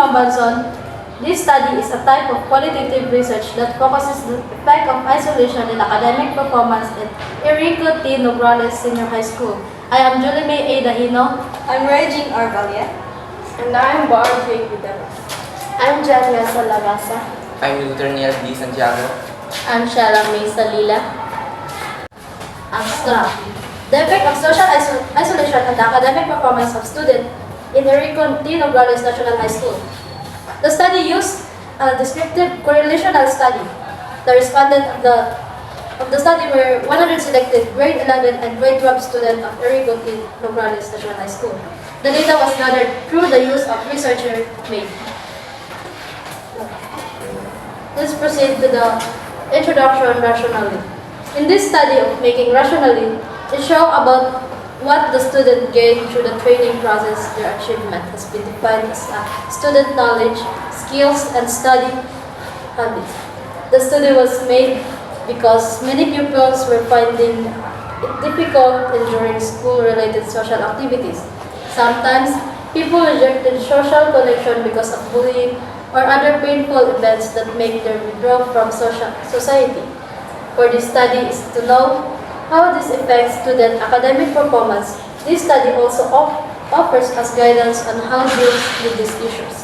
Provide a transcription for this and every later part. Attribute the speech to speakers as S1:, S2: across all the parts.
S1: Mambanson, this study is a type of qualitative research that focuses the effect of isolation in academic performance at Enrico T. Nograles Senior High School. I am Julie May A. Dahino.
S2: I'm Regine Arvalia.
S3: And I'm Bar J. Vidal.
S4: I'm Jania Salabasa.
S5: I'm Luterniel D. Santiago.
S4: I'm Shara May Salila.
S1: Abstract. The effect of social isolation on the academic performance of students in Enrico T. Nograles National High School. The study used a descriptive correlational study. The respondents of the study were 100 selected grade 11 and grade 12 students of Enrico T. Nograles National High School. The data was gathered through the use of researcher made. Let's proceed to the introduction rationally. In this study of making rationally, it shows about what the student gained through the training process. Their achievement has been defined as student knowledge, skills, and study habits. The study was made because many pupils were finding it difficult enduring school-related social activities. Sometimes, people rejected social connection because of bullying or other painful events that make them withdraw from society. For this study is to know how this affects student academic performance. This study also offers us guidance on how to deal with these issues.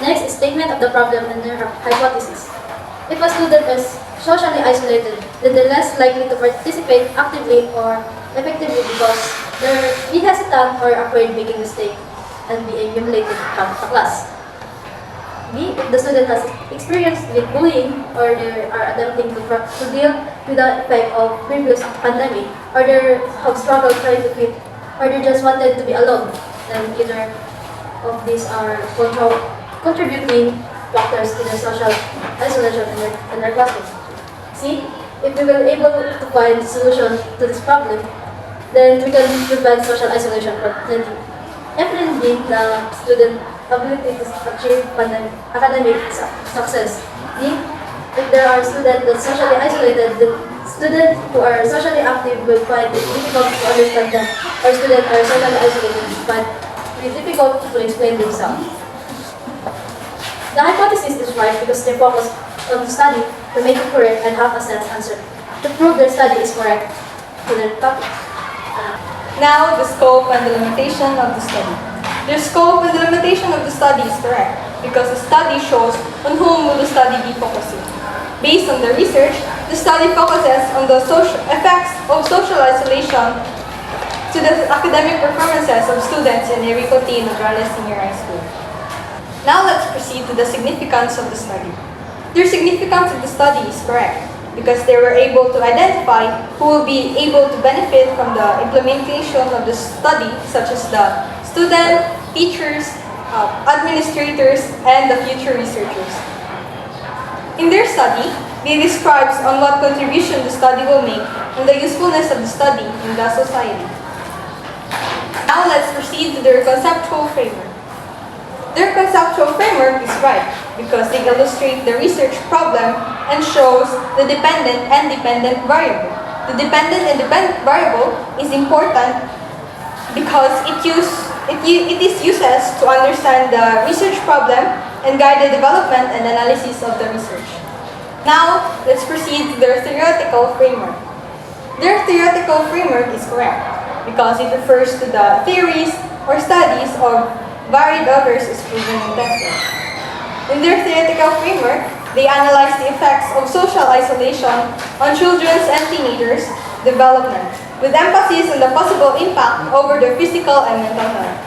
S1: Next is statement of the problem and their hypothesis. If a student is socially isolated, then they're less likely to participate actively or effectively because they're hesitant or afraid making mistakes and being humiliated from the class. B. If the student has experience with bullying or they are attempting to deal with the effect of previous pandemic or they have struggled trying to fit or they just wanted to be alone, then either of these are contributing factors to the social isolation in their classroom. C. If we were able to find a solution to this problem, then we can prevent social isolation from definitely the student ability to achieve academic success. D. If there are students that socially isolated, the students who are socially active will find it difficult to understand them, or students are socially isolated but it is difficult to explain themselves. The hypothesis is right because they focus on the study to make it correct and have a sense answer to prove their study is correct to their topic.
S2: Now, the scope and the limitation of the study. The scope and the limitation of the study is correct because the study shows on whom will the study be focusing. Based on the research, the study focuses on the effects of social isolation to the academic performances of students in Enrico T. Nograles Senior High School. Now let's proceed to the significance of the study. The significance of the study is correct because they were able to identify who will be able to benefit from the implementation of the study, such as the student, teachers, administrators, and the future researchers. In their study, they describe on what contribution the study will make and the usefulness of the study in the society. Now let's proceed to their conceptual framework. Their conceptual framework is right because they illustrate the research problem and shows the dependent and dependent variable. The dependent and dependent variable is important because it is uses to understand the research problem and guide the development and analysis of the research. Now, let's proceed to their theoretical framework. Their theoretical framework is correct because it refers to the theories or studies of varied versus proven and tested. In their theoretical framework, they analyze the effects of social isolation on children's and teenagers' development, with emphasis on the possible impact over their physical and mental health.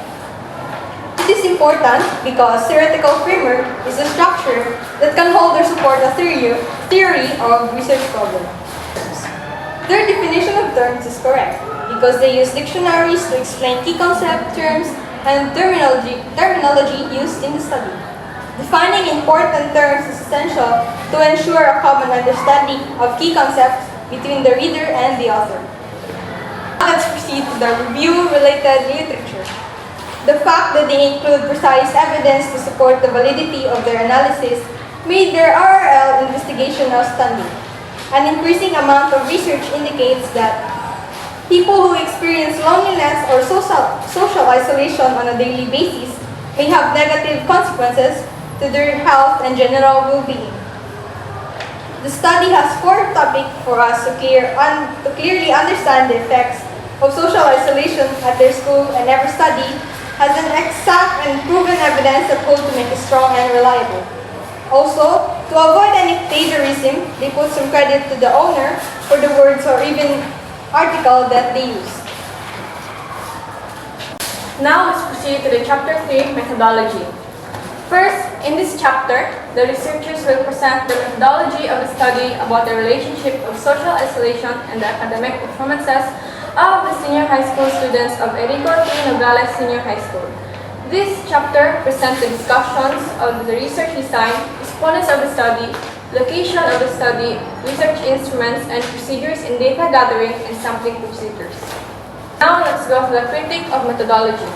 S2: This is important because theoretical framework is a structure that can hold or support a theory of research problems. Their definition of terms is correct because they use dictionaries to explain key concept terms and terminology used in the study. Defining important terms is essential to ensure a common understanding of key concepts between the reader and the author. Now let's proceed to the review-related literature. The fact that they include precise evidence to support the validity of their analysis made their RRL investigation outstanding. An increasing amount of research indicates that people who experience loneliness or social isolation on a daily basis may have negative consequences to their health and general well-being. The study has four topics for us to clearly understand the effects of social isolation at their school, and every study has an exact and proven evidence that hold to make it strong and reliable. Also, to avoid any plagiarism, they put some credit to the owner for the words or even article that they use.
S3: Now let's proceed to the chapter 3, methodology. First, in this chapter, the researchers will present the methodology of the study about the relationship of social isolation and the academic performances of the senior high school students of Enrico T. Nogales Senior High School. This chapter presents the discussions of the research design, respondents of the study, location of the study, research instruments and procedures in data gathering and sampling procedures. Now let's go to the critique of methodology.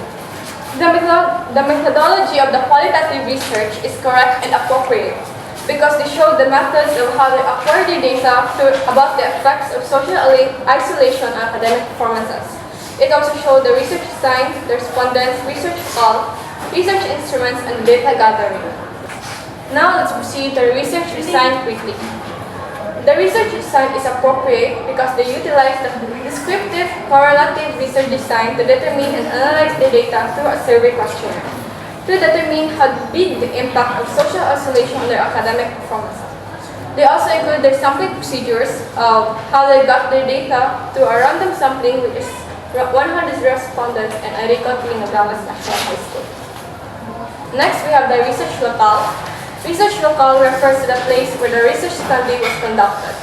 S3: The methodology of the qualitative research is correct and appropriate because they show the methods of how they acquire the data about the effects of social isolation on academic performances. It also showed the research design, the respondents, research call, research instruments, and data gathering. Now let's proceed to the research design quickly. The research design is appropriate because they utilize the descriptive correlative research design to determine and analyze the data through a survey questionnaire to determine how big the impact of social isolation on their academic performance. They also include their sampling procedures of how they got their data through a random sampling, which is 100 respondents and Enrico T. Nogales National High School. Next, we have the research locale. Research locale refers to the place where the research study was conducted.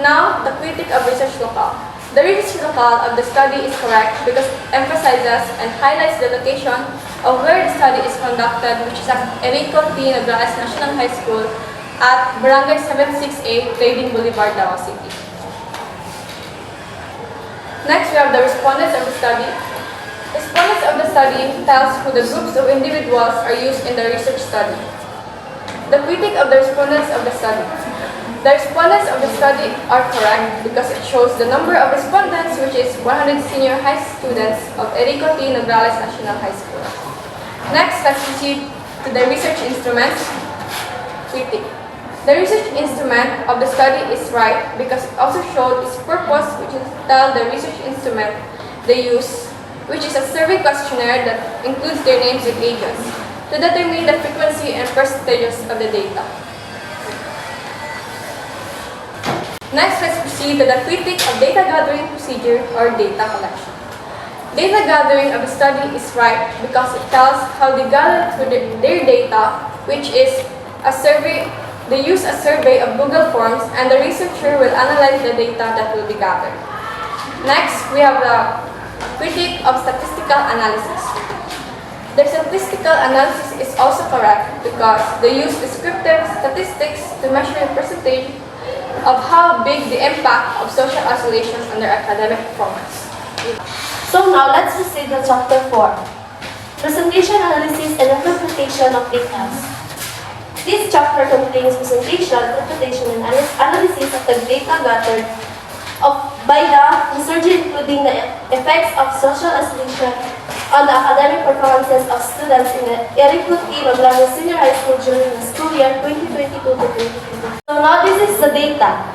S3: Now, the critique of research locale. The research locale of the study is correct because it emphasizes and highlights the location of where the study is conducted, which is at Enrico T. Nogales National High School at Barangay 76A, Trading Boulevard, Davao City. Next, we have the respondents of the study. Respondents of the study tells who the groups of individuals are used in the research study. The critique of the respondents of the study. The respondents of the study are correct because it shows the number of respondents, which is 100 senior high students of Enrico T. Nogales National High School. Next, let's proceed to the research instruments. Critique. The research instrument of the study is right because it also showed its purpose, which is to tell the research instrument they use, which is a survey questionnaire that includes their names and ages, to determine the frequency and percentages of the data. Next, let's proceed to the critique of data gathering procedure or data collection. Data gathering of the study is right because it tells how they gather their data, which is a survey. They use a survey of Google Forms, and the researcher will analyze the data that will be gathered. Next, we have the critique of statistical analysis. The statistical analysis is also correct because they use descriptive statistics to measure the percentage of how big the impact of social isolation on their academic performance.
S4: So now let's proceed to chapter 4. Presentation, analysis, and interpretation of data. This chapter contains presentation, interpretation, and analysis of the data gathered by the researcher, including the effects of social isolation on the academic performances of students in the Enrico T. Nogales Senior High School during the school year 2022 to 2023. So now this is the data.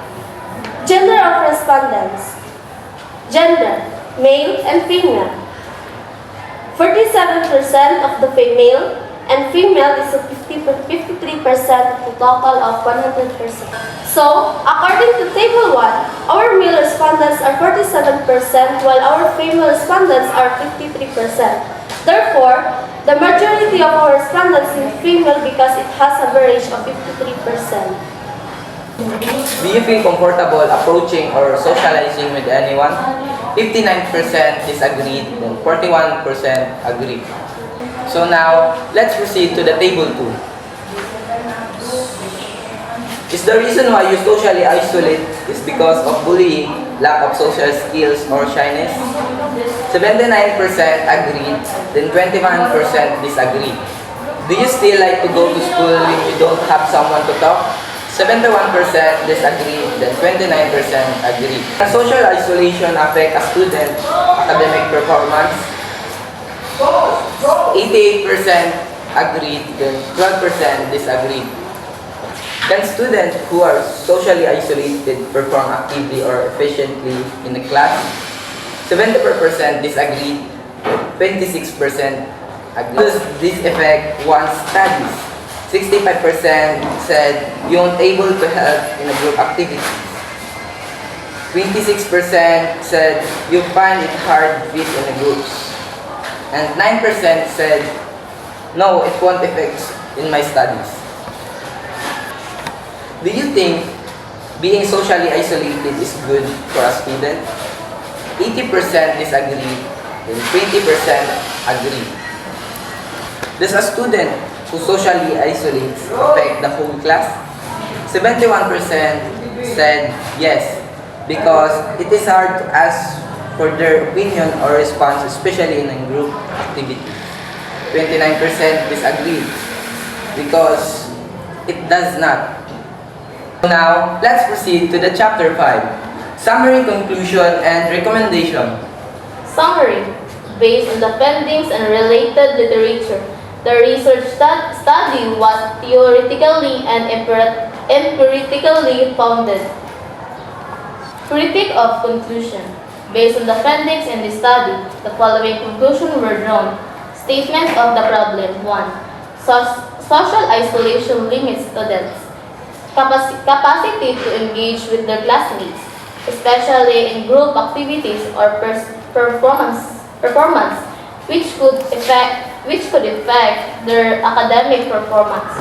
S4: Gender of respondents. Gender, male and female. 47% of the female and female is 53% of the total of 100%. So, according to table 1, our male respondents are 47% while our female respondents are 53%. Therefore, the majority of our respondents is female because it has an average of 53%.
S5: Do you feel comfortable approaching or socializing with anyone? 59% disagreed, and 41% agreed. So now, let's proceed to the table 2. Is the reason why you socially isolate is because of bullying, lack of social skills, or shyness? 79% agreed, then 21% disagreed. Do you still like to go to school if you don't have someone to talk? 71% disagree, then 29% agree. Can social isolation affect a student's academic performance? 88% agreed, then 12% disagreed. Can students who are socially isolated perform actively or efficiently in the class? 74% disagreed, 26% agreed. Does this affect one's studies? 65% said you aren't able to help in a group activity. 26% said you find it hard to fit in a group. And 9% said, no, it won't affect in my studies. Do you think being socially isolated is good for a student? 80% disagree, and 20% agree. Does a student who socially isolates affect the whole class? 71% said yes, because it is hard to ask for their opinion or response, especially in a group activity. 29% disagree, because it does not. Now, let's proceed to the chapter 5. Summary, conclusion, and recommendation.
S6: Summary. Based on the findings and related literature, the research study was theoretically and empirically founded. Critique of conclusion. Based on the findings in the study, the following conclusions were drawn. Statement of the problem. 1. Social isolation limits students' capacity to engage with their classmates, especially in group activities or performance, which could affect their academic performance.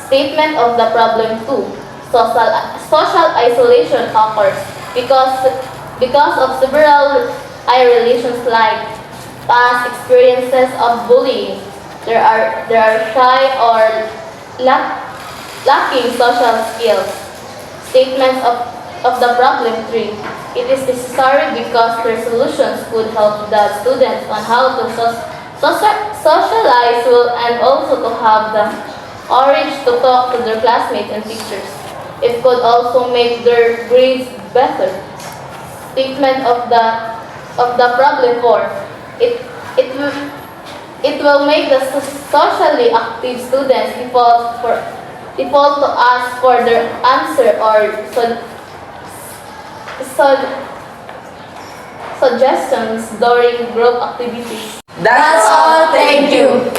S6: Statement of the problem 2. Social isolation occurs because of several relations like past experiences of bullying. There are shy or lacking social skills. Statements of the problem 3. It is necessary because their solutions could help the students on how to socialize well and also to have the courage to talk to their classmates and teachers. It could also make their grades better. Statement of the problem 4. It will make the socially active students default to ask for their answer or suggestions during group activities.
S5: That's
S6: all. Thank you.